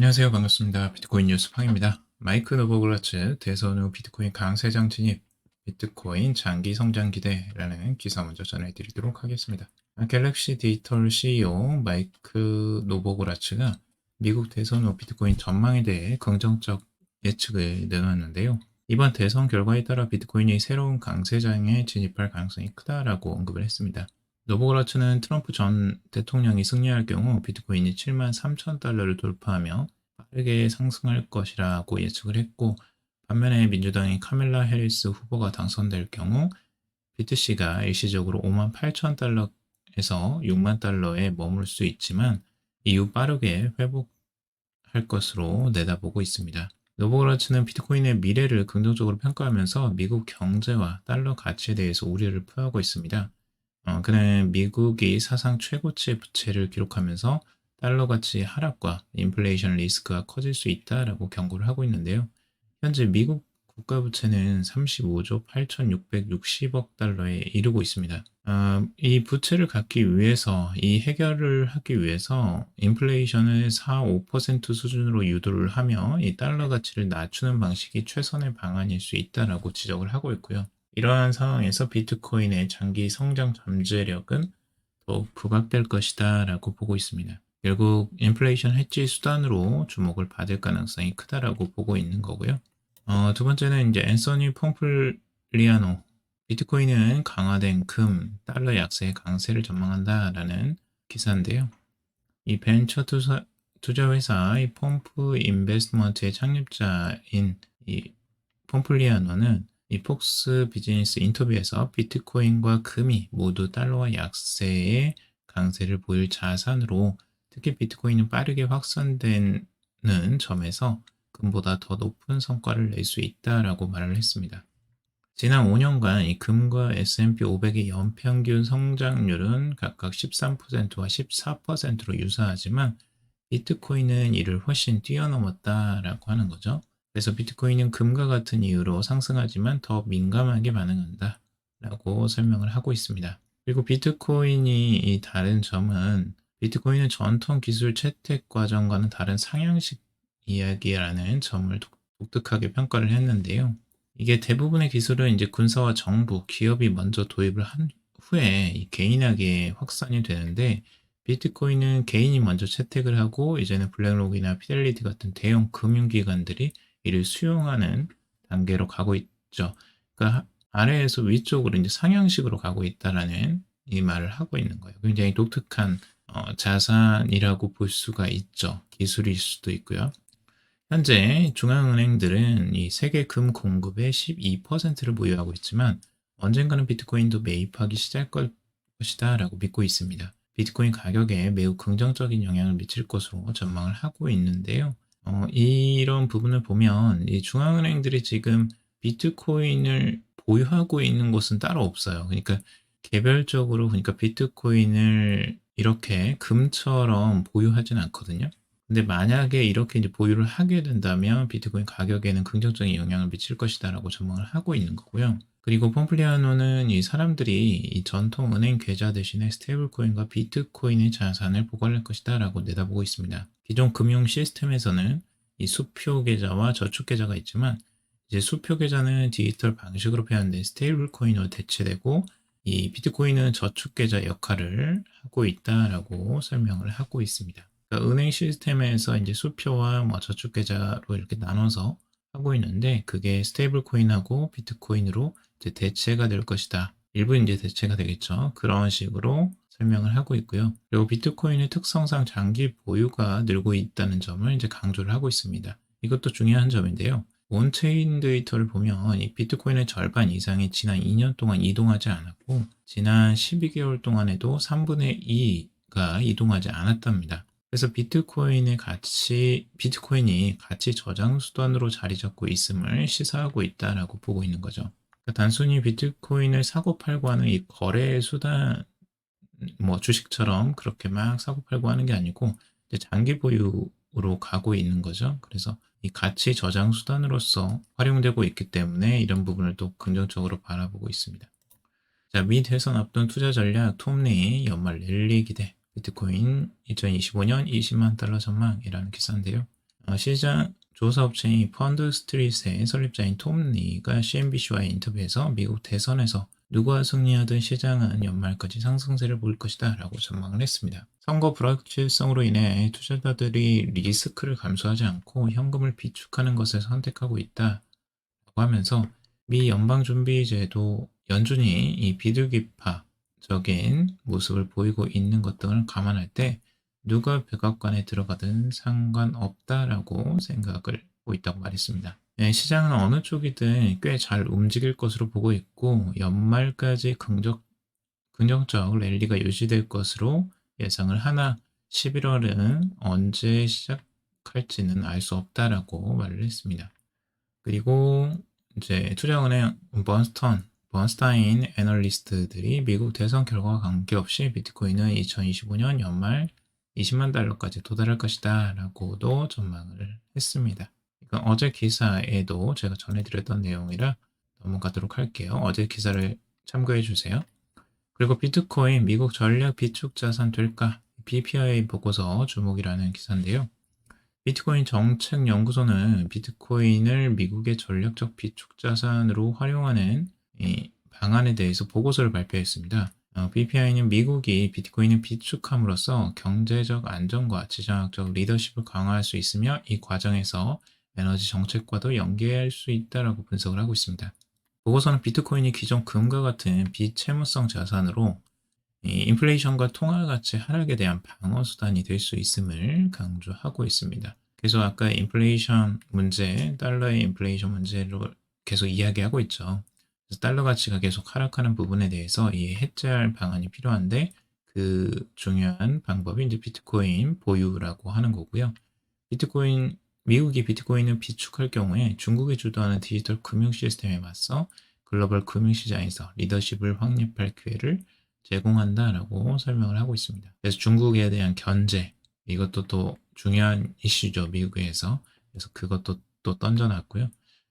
안녕하세요. 반갑습니다. 비트코인 뉴스 팡입니다. 마이크 노보글라츠 대선 후 비트코인 강세장 진입, 비트코인 장기 성장 기대라는 기사 먼저 전해드리도록 하겠습니다. 갤럭시 디지털 CEO 마이크 노보글라츠가 미국 대선 후 비트코인 전망에 대해 긍정적 예측을 내놨는데요. 이번 대선 결과에 따라 비트코인이 새로운 강세장에 진입할 가능성이 크다라고 언급을 했습니다. 노보그라츠는 트럼프 전 대통령이 승리할 경우 비트코인이 7만 3천 달러를 돌파하며 빠르게 상승할 것이라고 예측을 했고, 반면에 민주당의 카밀라 해리스 후보가 당선될 경우 비트C가 일시적으로 5만 8천 달러에서 6만 달러에 머물 수 있지만 이후 빠르게 회복할 것으로 내다보고 있습니다. 노보그라츠는 비트코인의 미래를 긍정적으로 평가하면서 미국 경제와 달러 가치에 대해서 우려를 표하고 있습니다. 그는 미국이 사상 최고치의 부채를 기록하면서 달러 가치 하락과 인플레이션 리스크가 커질 수 있다라고 경고를 하고 있는데요. 현재 미국 국가 부채는 35조 8,660억 달러에 이르고 있습니다. 이 부채를 갚기 위해서, 이 해결을 하기 위해서 인플레이션을 4, 5% 수준으로 유도를 하며 이 달러 가치를 낮추는 방식이 최선의 방안일 수 있다라고 지적을 하고 있고요. 이러한 상황에서 비트코인의 장기 성장 잠재력은 더욱 부각될 것이다 라고 보고 있습니다. 결국 인플레이션 해지 수단으로 주목을 받을 가능성이 크다라고 보고 있는 거고요. 두 번째는 이제 앤서니 폼플리아노, 비트코인은 강화된 금, 달러 약세의 강세를 전망한다라는 기사인데요. 이 벤처 투자 회사 이 펌프 인베스트먼트의 창립자인 이 폼플리아노는 이 폭스 비즈니스 인터뷰에서 비트코인과 금이 모두 달러와 약세의 강세를 보일 자산으로, 특히 비트코인은 빠르게 확산되는 점에서 금보다 더 높은 성과를 낼 수 있다라고 말을 했습니다. 지난 5년간 이 금과 S&P 500의 연평균 성장률은 각각 13%와 14%로 유사하지만 비트코인은 이를 훨씬 뛰어넘었다라고 하는 거죠. 그래서 비트코인은 금과 같은 이유로 상승하지만 더 민감하게 반응한다 라고 설명을 하고 있습니다. 그리고 비트코인이 이 다른 점은, 비트코인은 전통 기술 채택 과정과는 다른 상향식 이야기라는 점을 독특하게 평가를 했는데요. 이게 대부분의 기술은 이제 군사와 정부, 기업이 먼저 도입을 한 후에 이 개인에게 확산이 되는데, 비트코인은 개인이 먼저 채택을 하고 이제는 블랙록이나 피델리티 같은 대형 금융기관들이 이를 수용하는 단계로 가고 있죠. 그러니까 아래에서 위쪽으로 이제 상향식으로 가고 있다라는 이 말을 하고 있는 거예요. 굉장히 독특한 자산이라고 볼 수가 있죠. 기술일 수도 있고요. 현재 중앙은행들은 이 세계 금 공급의 12%를 보유하고 있지만 언젠가는 비트코인도 매입하기 시작할 것이다 라고 믿고 있습니다. 비트코인 가격에 매우 긍정적인 영향을 미칠 것으로 전망을 하고 있는데요. 이런 부분을 보면 이 중앙은행들이 지금 비트코인을 보유하고 있는 곳은 따로 없어요. 그러니까 개별적으로, 그러니까 비트코인을 이렇게 금처럼 보유하진 않거든요. 근데 만약에 이렇게 이제 보유를 하게 된다면 비트코인 가격에는 긍정적인 영향을 미칠 것이다라고 전망을 하고 있는 거고요. 그리고 폼플리아노는 이 사람들이 이 전통 은행 계좌 대신에 스테이블 코인과 비트코인의 자산을 보관할 것이다라고 내다보고 있습니다. 기존 금융 시스템에서는 이 수표 계좌와 저축 계좌가 있지만, 이제 수표 계좌는 디지털 방식으로 표현된 스테이블 코인으로 대체되고, 이 비트코인은 저축 계좌 역할을 하고 있다라고 설명을 하고 있습니다. 그러니까 은행 시스템에서 이제 수표와 뭐 저축 계좌로 이렇게 나눠서 하고 있는데, 그게 스테이블 코인하고 비트코인으로 이제 대체가 될 것이다. 일부 이제 대체가 되겠죠. 그런 식으로 설명을 하고 있고요. 그리고 비트코인의 특성상 장기 보유가 늘고 있다는 점을 이제 강조를 하고 있습니다. 이것도 중요한 점인데요. 온체인 데이터를 보면 이 비트코인의 절반 이상이 지난 2년 동안 이동하지 않았고, 지난 12개월 동안에도 3분의 2가 이동하지 않았답니다. 그래서 비트코인이 가치 저장 수단으로 자리 잡고 있음을 시사하고 있다라고 보고 있는 거죠. 그러니까 단순히 비트코인을 사고 팔고 하는 이 거래 수단, 뭐 주식처럼 그렇게 막 사고 팔고 하는 게 아니고 이제 장기 보유로 가고 있는 거죠. 그래서 이 가치 저장 수단으로서 활용되고 있기 때문에 이런 부분을 또 긍정적으로 바라보고 있습니다. 자, 미 대선 앞둔 투자 전략 톰리 연말 랠리 기대, 비트코인 2025년 20만 달러 전망이라는 기사인데요. 시장 조사업체인 펀드 스트릿의 설립자인 톰 리가 CNBC와의 인터뷰에서 미국 대선에서 누가 승리하든 시장은 연말까지 상승세를 보일 것이다 라고 전망을 했습니다. 선거 불확실성으로 인해 투자자들이 리스크를 감수하지 않고 현금을 비축하는 것을 선택하고 있다라고 하면서 미 연방준비제도 연준이 이 비둘기파적인 모습을 보이고 있는 것 등을 감안할 때 누가 백악관에 들어가든 상관없다라고 생각을 하고 있다고 말했습니다. 네, 시장은 어느 쪽이든 꽤 잘 움직일 것으로 보고 있고 연말까지 긍정적 랠리가 유지될 것으로 예상을 하나 11월은 언제 시작할지는 알 수 없다라고 말을 했습니다. 그리고 이제 투자은행 번스타인 애널리스트들이 미국 대선 결과와 관계없이 비트코인은 2025년 연말 20만 달러까지 도달할 것이다 라고도 전망을 했습니다. 이건 어제 기사에도 제가 전해드렸던 내용이라 넘어가도록 할게요. 어제 기사를 참고해 주세요. 그리고 비트코인 미국 전략 비축 자산 될까? BPI 보고서 주목이라는 기사인데요. 비트코인 정책연구소는 비트코인을 미국의 전략적 비축 자산으로 활용하는 이 방안에 대해서 보고서를 발표했습니다. BPI는 미국이 비트코인을 비축함으로써 경제적 안정과 지정학적 리더십을 강화할 수 있으며 이 과정에서 에너지 정책과도 연계할 수 있다고 분석을 하고 있습니다. 보고서는 비트코인이 기존 금과 같은 비채무성 자산으로 인플레이션과 통화 가치 하락에 대한 방어 수단이 될 수 있음을 강조하고 있습니다. 그래서 아까 인플레이션 문제, 달러의 인플레이션 문제로 계속 이야기하고 있죠. 그래서 달러 가치가 계속 하락하는 부분에 대해서 이 해제할 방안이 필요한데 그 중요한 방법이 이제 비트코인 보유라고 하는 거고요. 미국이 비트코인을 비축할 경우에 중국이 주도하는 디지털 금융 시스템에 맞서 글로벌 금융시장에서 리더십을 확립할 기회를 제공한다라고 설명을 하고 있습니다. 그래서 중국에 대한 견제, 이것도 또 중요한 이슈죠, 미국에서. 그래서 그것도 또 던져놨고요.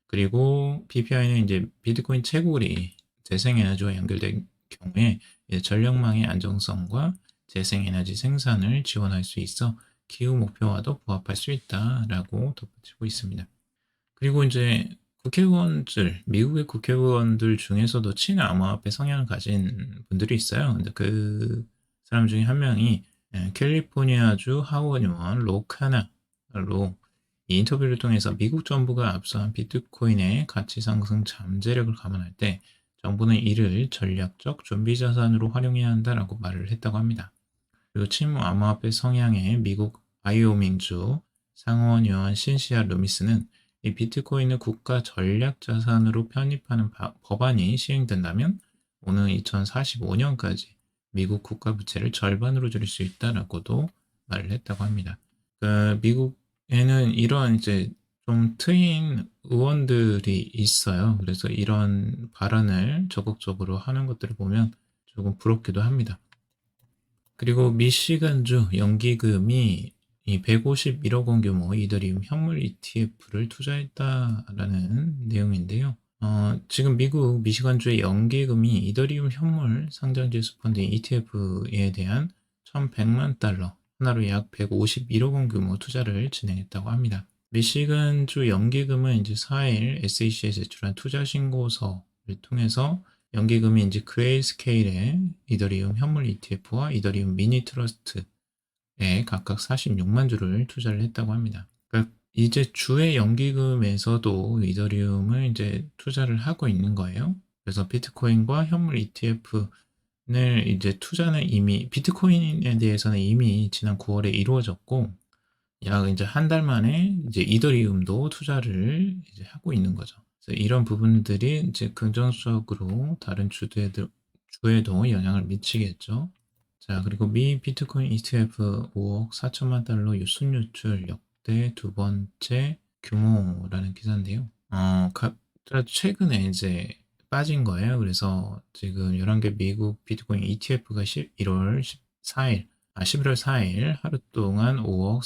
그리고 BPI는 이제 비트코인 채굴이 재생에너지와 연결된 경우에 전력망의 안정성과 재생에너지 생산을 지원할 수 있어 기후 목표와도 부합할 수 있다라고 덧붙이고 있습니다. 그리고 이제 미국의 국회의원들 중에서도 친암호화폐 성향을 가진 분들이 있어요. 근데 그 사람 중에 한 명이 캘리포니아주 하원의원 로 카나로 이 인터뷰를 통해서 미국 정부가 앞서한 비트코인의 가치 상승 잠재력을 감안할 때 정부는 이를 전략적 준비 자산으로 활용해야 한다라고 말을 했다고 합니다. 그리고 친암호화폐 성향의 미국 와이오밍주 상원의원 신시아 루미스는 이 비트코인을 국가 전략 자산으로 편입하는 법안이 시행된다면 오는 2045년까지 미국 국가 부채를 절반으로 줄일 수 있다라고도 말을 했다고 합니다. 미국에는 이런 이제 좀 트인 의원들이 있어요. 그래서 이런 발언을 적극적으로 하는 것들을 보면 조금 부럽기도 합니다. 그리고 미시간주 연기금이 이 151억 원 규모 이더리움 현물 ETF를 투자했다라는 내용인데요. 지금 미국 미시간주의 연기금이 이더리움 현물 상장지수 펀드 ETF에 대한 1,100만 달러, 하나로 약 151억 원 규모 투자를 진행했다고 합니다. 미시간주 연기금은 이제 4일 SEC에 제출한 투자 신고서를 통해서 연기금이 이제 그레이스케일의 이더리움 현물 ETF와 이더리움 미니 트러스트에 각각 46만 주를 투자를 했다고 합니다. 그러니까 이제 주의 연기금에서도 이더리움을 이제 투자를 하고 있는 거예요. 그래서 비트코인과 현물 ETF를 이제 투자는 이미 비트코인에 대해서는 이미 지난 9월에 이루어졌고 약 이제 한 달 만에 이제 이더리움도 투자를 이제 하고 있는 거죠. 그래서 이런 부분들이 이제 긍정적으로 다른 주에도 영향을 미치겠죠. 자, 그리고 미 비트코인 ETF 5억 4천만 달러 순유출 역대 두 번째 규모라는 기사인데요. 최근에 이제 빠진 거예요. 그래서 지금 11개 미국 비트코인 ETF가 11월 4일 하루 동안 5억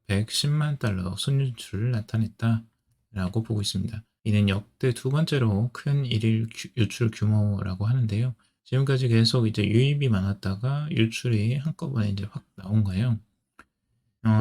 4,110만 달러 순유출을 나타냈다라고 보고 있습니다. 이는 역대 두 번째로 큰 일일 유출 규모라고 하는데요. 지금까지 계속 이제 유입이 많았다가 유출이 한꺼번에 이제 확 나온 거예요.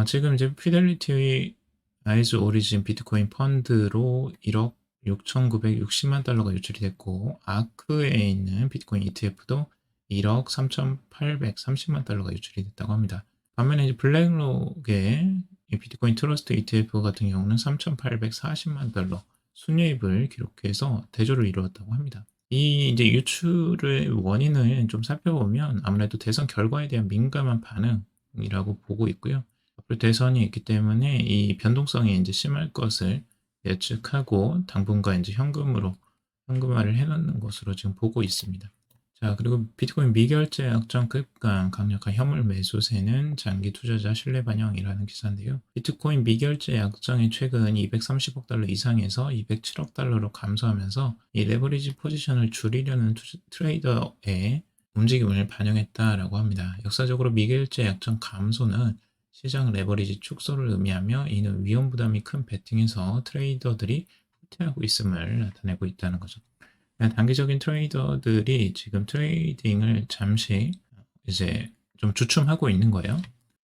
지금 이제 피델리티 아이즈 오리진 비트코인 펀드로 1억 6,960만 달러가 유출이 됐고, 아크에 있는 비트코인 ETF도 1억 3,830만 달러가 유출이 됐다고 합니다. 반면에 이제 블랙록의 이 비트코인 트러스트 ETF 같은 경우는 3,840만 달러 순이익을 기록해서 대조를 이루었다고 합니다. 이 이제 유출의 원인을 좀 살펴보면 아무래도 대선 결과에 대한 민감한 반응이라고 보고 있고요. 앞으로 대선이 있기 때문에 이 변동성이 이제 심할 것을 예측하고 당분간 이제 현금화를 해놓는 것으로 지금 보고 있습니다. 자, 그리고 비트코인 미결제 약정 급강 강력한 현물 매수세는 장기 투자자 신뢰 반영이라는 기사인데요. 비트코인 미결제 약정이 최근 230억 달러 이상에서 207억 달러로 감소하면서 이 레버리지 포지션을 줄이려는 트레이더의 움직임을 반영했다라고 합니다. 역사적으로 미결제 약정 감소는 시장 레버리지 축소를 의미하며 이는 위험 부담이 큰 베팅에서 트레이더들이 후퇴하고 있음을 나타내고 있다는 거죠. 단기적인 트레이더들이 지금 트레이딩을 잠시 이제 좀 주춤하고 있는 거예요.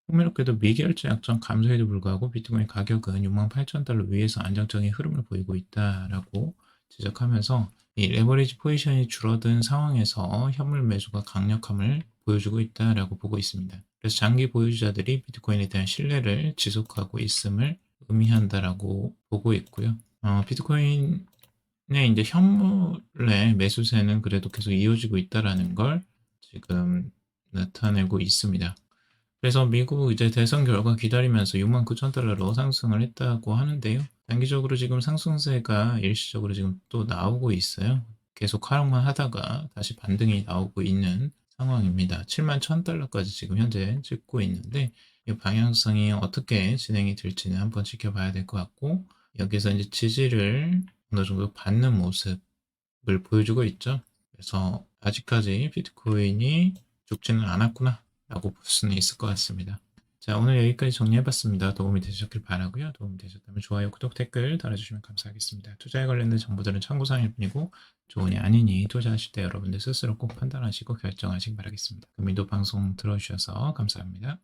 흥미롭게도 미결제 약정 감소에도 불구하고 비트코인 가격은 68,000달러 위에서 안정적인 흐름을 보이고 있다라고 지적하면서 이 레버리지 포지션이 줄어든 상황에서 현물 매수가 강력함을 보여주고 있다라고 보고 있습니다. 그래서 장기 보유자들이 비트코인에 대한 신뢰를 지속하고 있음을 의미한다라고 보고 있고요. 비트코인의 이제 현물의 매수세는 그래도 계속 이어지고 있다라는 걸 지금 나타내고 있습니다. 그래서 미국 이제 대선 결과 기다리면서 69,000달러로 상승을 했다고 하는데요. 단기적으로 지금 상승세가 일시적으로 지금 또 나오고 있어요. 계속 하락만 하다가 다시 반등이 나오고 있는 상황입니다. 71,000달러까지 지금 현재 찍고 있는데 이 방향성이 어떻게 진행이 될지는 한번 지켜봐야 될 것 같고, 여기서 이제 지지를 어느 정도 받는 모습을 보여주고 있죠. 그래서 아직까지 비트코인이 죽지는 않았구나 라고 볼 수는 있을 것 같습니다. 자, 오늘 여기까지 정리해봤습니다. 도움이 되셨길 바라고요. 도움이 되셨다면 좋아요, 구독, 댓글 달아주시면 감사하겠습니다. 투자에 관련된 정보들은 참고사항일 뿐이고 좋으니 아니니 투자하실 때 여러분들 스스로 꼭 판단하시고 결정하시기 바라겠습니다. 금일도 방송 들어주셔서 감사합니다.